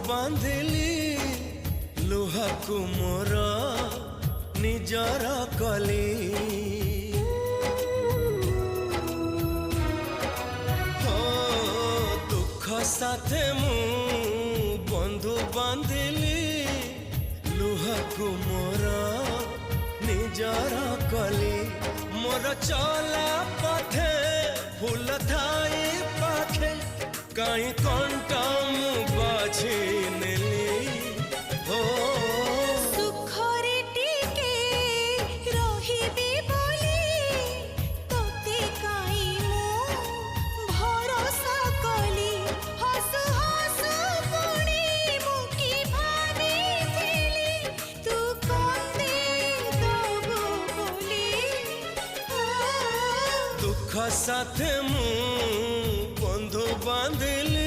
बांधिली लुहा को मोर निजर कली हो दुख साथे मु बंधु बांधिली लुहा को मोर निजर कली मोर चला पथे फूल थाई पाखे कहीं कंटा मु बाझी नेली हो सुखरे टिके रहिबी बोली तोते काई मु भरोसा कली हसु हसु पुणी मुकी भाबिथिली तू कंदे दबु बोली दुख साथे मु बंधु बांधिली